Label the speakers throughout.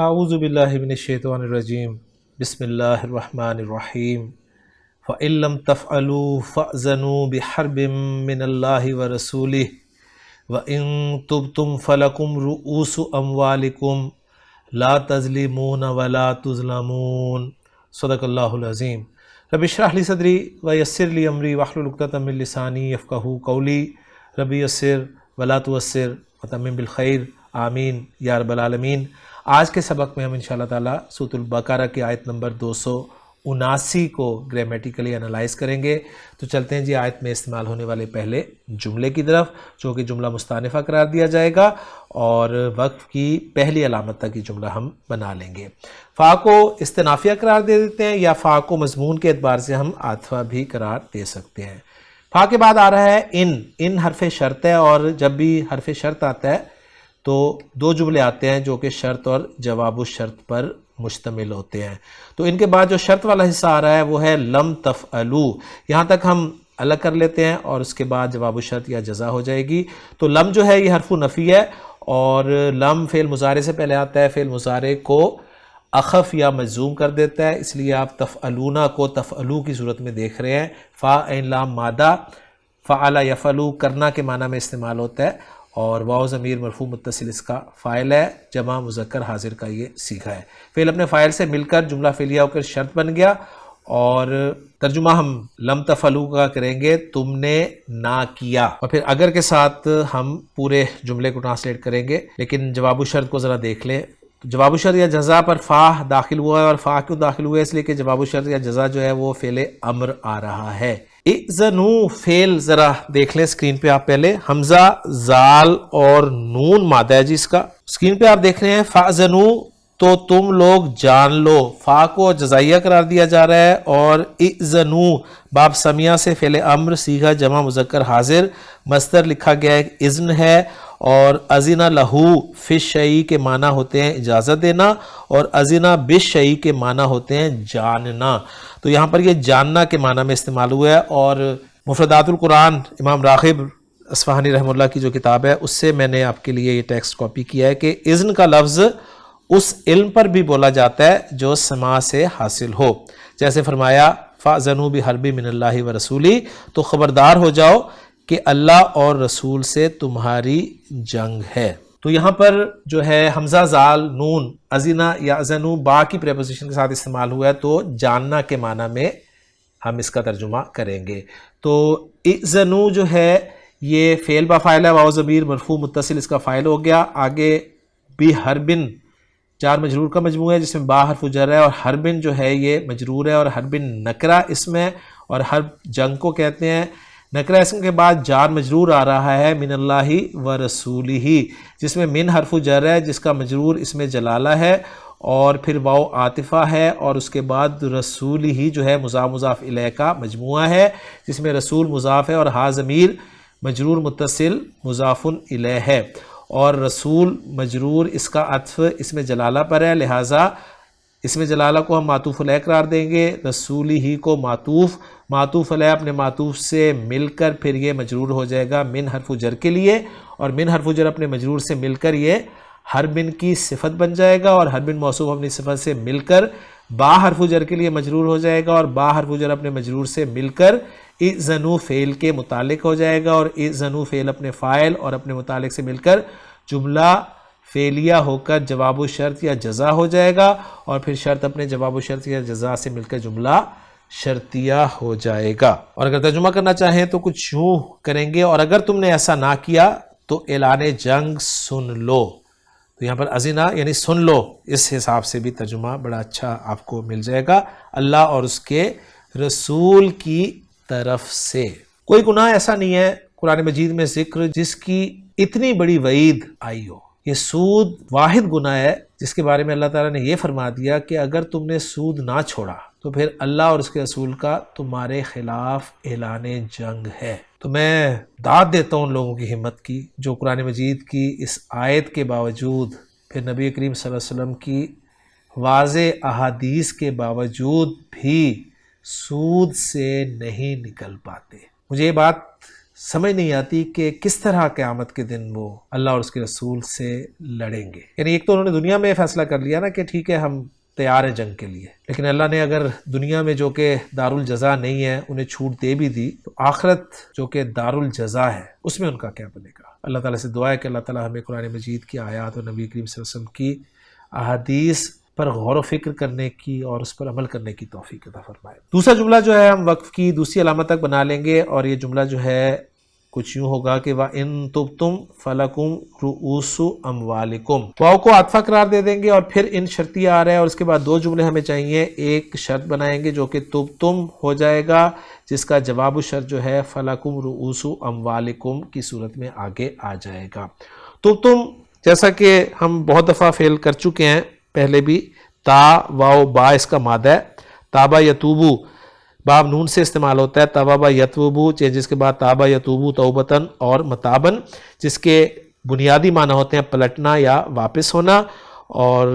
Speaker 1: اعوذ باللہ من الشیطان الرجیم بسم اللہ الرحمن الرحیم فَإِن لَّمْ تَفْعَلُوا فَأْذَنُوا بِحَرْبٍ مِّنَ اللَّهِ وَرَسُولِهِ وَإِن تُبْتُمْ فَلَكُمْ رُءُوسُ أَمْوَالِكُمْ لَا تَظْلِمُونَ وَلَا تُظْلَمُونَ صدق اللہ العظیم۔ رب اشرح لی صدری ویسر لی امری واحلل عقدۃ من لسانی یفقہوا قولی رب یسر ولا تعسر وتمم بالخیر آمین یا رب العالمین۔ آج کے سبق میں ہم انشاءاللہ تعالیٰ سورۃ البقرہ کی آیت نمبر 279 کو گرامیٹیکلی انالائز کریں گے۔ تو چلتے ہیں جی آیت میں استعمال ہونے والے پہلے جملے کی طرف، جو کہ جملہ مستانفہ قرار دیا جائے گا، اور وقف کی پہلی علامت تک یہ جملہ ہم بنا لیں گے۔ فا کو استنافیہ قرار دے دیتے ہیں، یا فا کو مضمون کے اعتبار سے ہم عاطفہ بھی قرار دے سکتے ہیں۔ فا کے بعد آ رہا ہے ان حرف شرط ہے، اور جب بھی حرف شرط آتا ہے تو دو جملے آتے ہیں جو کہ شرط اور جواب الشرط پر مشتمل ہوتے ہیں۔ تو ان کے بعد جو شرط والا حصہ آ رہا ہے وہ ہے لم تفعلو، یہاں تک ہم الگ کر لیتے ہیں، اور اس کے بعد جواب الشرط یا جزا ہو جائے گی۔ تو لم جو ہے یہ حرف نفی ہے، اور لم فعل مضارع سے پہلے آتا ہے، فعل مضارع کو اخف یا مجزوم کر دیتا ہے، اس لیے آپ تفعلون کو تفعلو کی صورت میں دیکھ رہے ہیں۔ فا عین لام مادہ، فعل یفعلو کرنا کے معنی میں استعمال ہوتا ہے، اور واو ضمیر مرفوع متصل اس کا فاعل ہے، جمع مذکر حاضر کا یہ صیغہ ہے۔ فعل اپنے فاعل سے مل کر جملہ فعلیہ ہو کر شرط بن گیا، اور ترجمہ ہم لم تفعلوا کا کریں گے تم نے نہ کیا، اور پھر اگر کے ساتھ ہم پورے جملے کو ٹرانسلیٹ کریں گے، لیکن جواب الشرط کو ذرا دیکھ لیں۔ جواب الشرط یا جزا پر فا داخل ہوا ہے، اور فا کیوں داخل ہوا ہے؟ اس لیے کہ جواب الشرط یا جزا جو ہے وہ فعل امر آ رہا ہے۔ اذنو فعل ذرا دیکھ لیں اسکرین پہ آپ پہلے، حمزہ زال اور نون مادہ ہے جی اس کا۔ اسکرین پہ آپ دیکھ رہے ہیں فاذنو، تو تم لوگ جان لو، فا کو جزائیہ قرار دیا جا رہا ہے، اور اذنو باب سمیہ سے فعل امر صیغہ جمع مذکر حاضر، مصدر لکھا گیا ہے اذن ہے، اور اذن لہو فی الشیء کے معنی ہوتے ہیں اجازت دینا، اور اذن بالشیء کے معنی ہوتے ہیں جاننا۔ تو یہاں پر یہ جاننا کے معنی میں استعمال ہوا ہے، اور مفردات القرآن امام راغب اصفہانی رحمہ اللہ کی جو کتاب ہے اس سے میں نے آپ کے لیے یہ ٹیکسٹ کاپی کیا ہے کہ اذن کا لفظ اس علم پر بھی بولا جاتا ہے جو سماع سے حاصل ہو، جیسے فرمایا فَأْذَنُوا بِحَرْبٍ مِّنَ اللَّهِ وَرَسُولِهِ، تو خبردار ہو جاؤ کہ اللہ اور رسول سے تمہاری جنگ ہے۔ تو یہاں پر جو ہے حمزہ زال نون ازینا یا ازنو با کی پریپوزیشن کے ساتھ استعمال ہوا ہے، تو جاننا کے معنی میں ہم اس کا ترجمہ کریں گے۔ تو اذنو جو ہے یہ فعل با فاعل ہے، واو ضمیر مرفوع متصل اس کا فاعل ہو گیا۔ آگے بھی حربن جار مجرور کا مجموعہ ہے جس میں با حرف جر ہے، اور حربن جو ہے یہ مجرور ہے، اور حربن نکرہ اسم ہے، اور حرب جنگ کو کہتے ہیں۔ نکرہ اسم کے بعد جار مجرور آ رہا ہے من اللہ و رسولہ، جس میں من حرف جر ہے جس کا مجرور اسم جلالہ ہے، اور پھر واو عاطفہ ہے، اور اس کے بعد رسول ہی جو ہے مضاف مضاف الیہ کا مجموعہ ہے جس میں رسول مضاف ہے، اور ہا ضمیر مجرور متصل مضاف الیہ ہے، اور رسول مجرور اس کا عطف اسم جلالہ پر ہے، لہٰذا اسم جلالہ کو ہم معطوف علیہ قرار دیں گے، رسول ہی کو معطوف علیہ اپنے معطوف سے مل کر پھر یہ مجرور ہو جائے گا من حرف جر کے لیے، اور من حرف جر اپنے مجرور سے مل کر یہ ہر بن کی صفت بن جائے گا، اور ہر بن موصوف اپنی صفت سے مل کر با حرف جر کے لیے مجرور ہو جائے گا، اور با حرف جر اپنے مجرور سے مل کر اذنو فعل کے متعلق ہو جائے گا، اور اذنو فعل اپنے فاعل اور اپنے متعلق سے مل کر جملہ فعلیہ ہو کر جواب الشرط یا جزا ہو جائے گا، اور پھر شرط اپنے جواب الشرط یا جزا سے مل کر جملہ شرطیہ ہو جائے گا۔ اور اگر ترجمہ کرنا چاہیں تو کچھ یوں کریں گے، اور اگر تم نے ایسا نہ کیا تو اعلان جنگ سن لو۔ تو یہاں پر ازینا یعنی سن لو، اس حساب سے بھی ترجمہ بڑا اچھا آپ کو مل جائے گا، اللہ اور اس کے رسول کی طرف سے۔ کوئی گناہ ایسا نہیں ہے قرآن مجید میں ذکر جس کی اتنی بڑی وعید آئی ہو۔ یہ سود واحد گناہ ہے جس کے بارے میں اللہ تعالیٰ نے یہ فرما دیا کہ اگر تم نے سود نہ چھوڑا تو پھر اللہ اور اس کے رسول کا تمہارے خلاف اعلان جنگ ہے۔ تو میں داد دیتا ہوں ان لوگوں کی ہمت کی جو قرآن مجید کی اس آیت کے باوجود، پھر نبی کریم صلی اللہ علیہ وسلم کی واضح احادیث کے باوجود بھی سود سے نہیں نکل پاتے۔ مجھے یہ بات سمجھ نہیں آتی کہ کس طرح قیامت کے دن وہ اللہ اور اس کے رسول سے لڑیں گے۔ یعنی ایک تو انہوں نے دنیا میں فیصلہ کر لیا نا کہ ٹھیک ہے ہم تیار ہیں جنگ کے لیے، لیکن اللہ نے اگر دنیا میں جو کہ دارالجزا نہیں ہے انہیں چھوٹ دے بھی دی، تو آخرت جو کہ دارالجزا ہے اس میں ان کا کیا بنے گا۔ اللہ تعالیٰ سے دعا ہے کہ اللہ تعالیٰ ہمیں قرآن مجید کی آیات اور نبی کریم صلی اللہ علیہ وسلم کی احادیث پر غور و فکر کرنے کی اور اس پر عمل کرنے کی توفیق عطا فرمائے۔ دوسرا جملہ جو ہے ہم وقف کی دوسری علامت تک بنا لیں گے، اور یہ جملہ جو ہے کچھ یوں ہوگا کہ وَإِن تُبْتُمْ فَلَكُمْ رُؤُوسُ أَمْوَالِكُمْ، واو کو عطفہ قرار دے دیں گے، اور پھر ان شرطیہ آ رہا ہے، اور اس کے بعد دو جملے ہمیں چاہیے۔ ایک شرط بنائیں گے جو کہ تُبْتُمْ ہو جائے گا، جس کا جواب الشرط جو ہے فَلَكُمْ رُؤُوسُ أَمْوَالِكُمْ کی صورت میں آگے آ جائے گا۔ تُبْتُمْ جیسا کہ ہم بہت دفعہ فعل کر چکے ہیں پہلے بھی، تا واو با اس کا مادہ ہے، تابا یتوبو باب نون سے استعمال ہوتا ہے، تابا یتوبو چینجز کے بعد تابا یتوبو توبتن اور متابن، جس کے بنیادی معنی ہوتے ہیں پلٹنا یا واپس ہونا، اور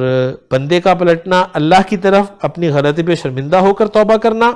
Speaker 1: بندے کا پلٹنا اللہ کی طرف اپنی غلطی پہ شرمندہ ہو کر توبہ کرنا،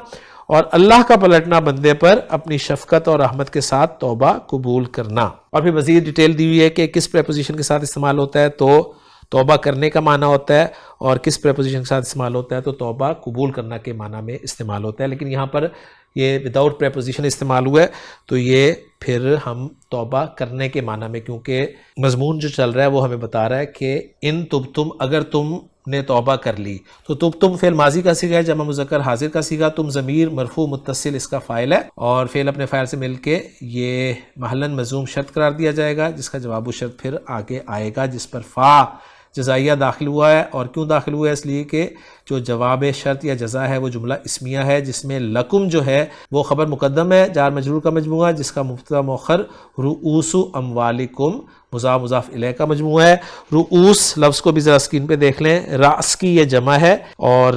Speaker 1: اور اللہ کا پلٹنا بندے پر اپنی شفقت اور رحمت کے ساتھ توبہ قبول کرنا۔ اور پھر مزید ڈیٹیل دی ہوئی ہے کہ کس پریپوزیشن کے ساتھ استعمال ہوتا ہے، تو توبہ کرنے کا معنی ہوتا ہے، اور کس پریپوزیشن کے ساتھ استعمال ہوتا ہے تو توبہ قبول کرنا کے معنی میں استعمال ہوتا ہے، لیکن یہاں پر یہ وداؤٹ پریپوزیشن استعمال ہوا ہے تو یہ پھر ہم توبہ کرنے کے معنی میں، کیونکہ مضمون جو چل رہا ہے وہ ہمیں بتا رہا ہے کہ ان تبتم، اگر تم نے توبہ کر لی، تو تبتم فعل ماضی کا صیغہ ہے، جمع مذکر حاضر کا صیغہ، تم ضمیر مرفوع متصل اس کا فاعل ہے، اور فعل اپنے فاعل سے مل کے یہ محلاً مجزوم شرط قرار دیا جائے گا، جس کا جواب الشرط پھر آگے آئے گا، جس پر فا جزائیہ داخل ہوا ہے۔ اور کیوں داخل ہوا ہے؟ اس لیے کہ جو جواب شرط یا جزا ہے وہ جملہ اسمیہ ہے، جس میں لکم جو ہے وہ خبر مقدم ہے، جار مجرور کا مجموعہ، جس کا مبتدا مؤخر رؤوس اموالکم مضاف مضاف الیہ کا مجموعہ ہے۔ رؤوس لفظ کو بھی ذرا اسکرین پہ دیکھ لیں، راس کی یہ جمع ہے، اور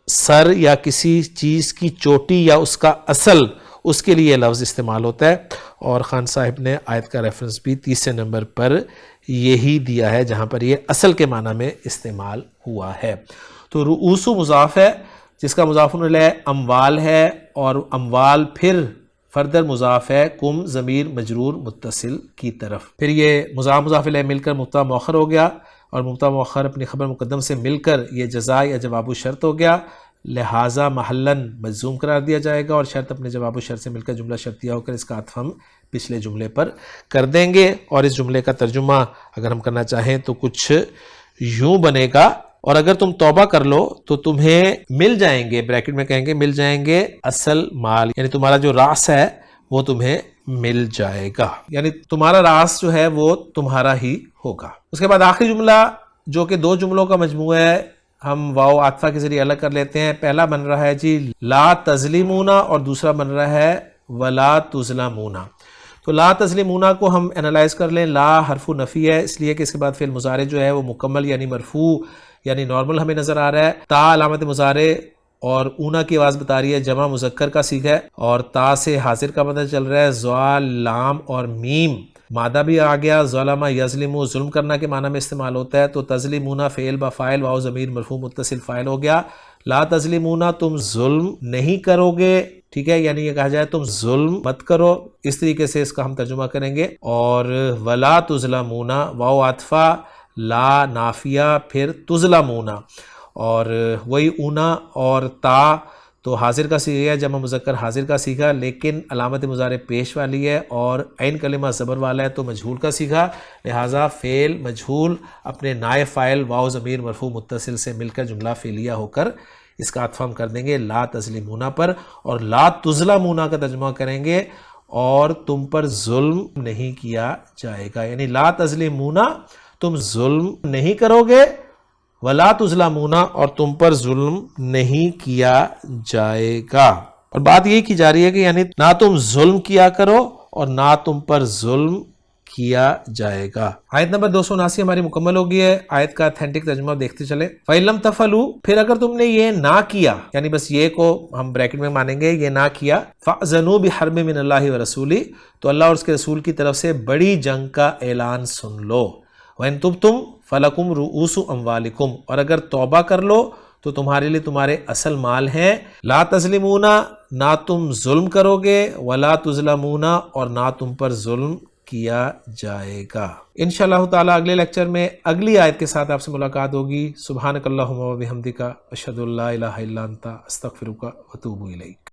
Speaker 1: سر یا کسی چیز کی چوٹی یا اس کا اصل، اس کے لیے لفظ استعمال ہوتا ہے، اور خان صاحب نے آیت کا ریفرنس بھی تیسرے نمبر پر یہی دیا ہے جہاں پر یہ اصل کے معنی میں استعمال ہوا ہے۔ تو رؤوس مضاف ہے، جس کا مضاف الیہ اموال ہے، اور اموال پھر فردر مضاف ہے کم ضمیر مجرور متصل کی طرف، پھر یہ مضاف مضاف الیہ مل کر مبتدا مؤخر ہو گیا، اور مبتدا مؤخر اپنی خبر مقدم سے مل کر یہ جزا یا جواب الشرط ہو گیا، لہٰذا محلاً مجزوم قرار دیا جائے گا، اور شرط اپنے جواب الشرط سے مل کر جملہ شرطیہ ہو کر اس کا عطف ہم پچھلے جملے پر کر دیں گے۔ اور اس جملے کا ترجمہ اگر ہم کرنا چاہیں تو کچھ یوں بنے گا، اور اگر تم توبہ کر لو تو تمہیں مل جائیں گے، بریکٹ میں کہیں گے مل جائیں گے اصل مال، یعنی تمہارا جو راس ہے وہ تمہیں مل جائے گا، یعنی تمہارا راس جو ہے وہ تمہارا ہی ہوگا۔ اس کے بعد آخری جملہ جو کہ دو جملوں کا مجموعہ ہے، ہم واو عاطفہ کے ذریعے الگ کر لیتے ہیں۔ پہلا بن رہا ہے جی لا تظلمون، اور دوسرا بن رہا ہے ولا تظلمون۔ تو لا تظلمون کو ہم انالائز کر لیں، لا حرف نفی ہے، اس لیے کہ اس کے بعد فعل مضارع جو ہے وہ مکمل یعنی مرفوع یعنی نارمل ہمیں نظر آ رہا ہے۔ تا علامت مضارع، اور اونا کی آواز بتا رہی ہے جمع مذکر کا صیغہ ہے، اور تا سے حاضر کا پتہ چل رہا ہے، زوال لام اور میم مادہ بھی آ گیا، ظلم یظلم ظلم کرنا کے معنی میں استعمال ہوتا ہے، تو تظلمون فعل بفاعل واو ضمیر مرفوع متصل فاعل ہو گیا۔ لا تظلمون تم ظلم نہیں کرو گے، ٹھیک ہے، یعنی یہ کہا جائے تم ظلم مت کرو، اس طریقے سے اس کا ہم ترجمہ کریں گے۔ اور ولا تظلمون واو عاطفہ لا نافیہ پھر تظلمون، اور وہی اونا اور تا تو حاضر کا صیغہ ہے، جمع مذکر حاضر کا صیغہ، لیکن علامت مضارع پیش والی ہے اور عین کلمہ زبر والا ہے تو مجہول کا صیغہ، لہٰذا فعل مجہول اپنے نائب فاعل واو ضمیر مرفوع متصل سے مل کر جملہ فعلیہ ہو کر اس کا عطف ہم کر دیں گے لا تظلمون پر، اور لا تظلمون کا ترجمہ کریں گے اور تم پر ظلم نہیں کیا جائے گا، یعنی لا تظلمون تم ظلم نہیں کرو گے، ولا تظلمون اور تم پر ظلم نہیں کیا جائے گا۔ اور بات یہی کی جا رہی ہے کہ یعنی نہ تم ظلم کیا کرو اور نہ تم پر ظلم کیا جائے گا۔ آیت نمبر 279 ہماری مکمل ہو گئی ہے، آیت کا اتھینٹک ترجمہ دیکھتے چلیں۔ فَإِن لَمْ تَفْعَلُوا پھر اگر تم نے یہ نہ کیا، یعنی بس یہ کو ہم بریکٹ میں مانیں گے یہ نہ کیا، فَأْذَنُوا بِحَرْبٍ مِّنَ اللَّهِ وَرَسُولِهِ تو اللہ اور اس کے رسول کی طرف سے بڑی جنگ کا اعلان سن لو۔ وَإِن تُبْتُمْ فَلَكُمْ رُؤُوسُ أَمْوَالِكُمْ اور اگر توبہ کر لو تو تمہارے لیے تمہارے اصل مال ہیں. لا تظلمون، نہ تم ظلم کرو گے، ولا تظلمون، اور نہ تم پر ظلم کیا جائے گا. انشاءاللہ تعالی اگلے لیکچر میں اگلی آیت کے ساتھ آپ سے ملاقات ہوگی. سبحانک اللہم و بحمدک، اشہد ان لا الہ الا انت، استغفرک و اتوب الیک.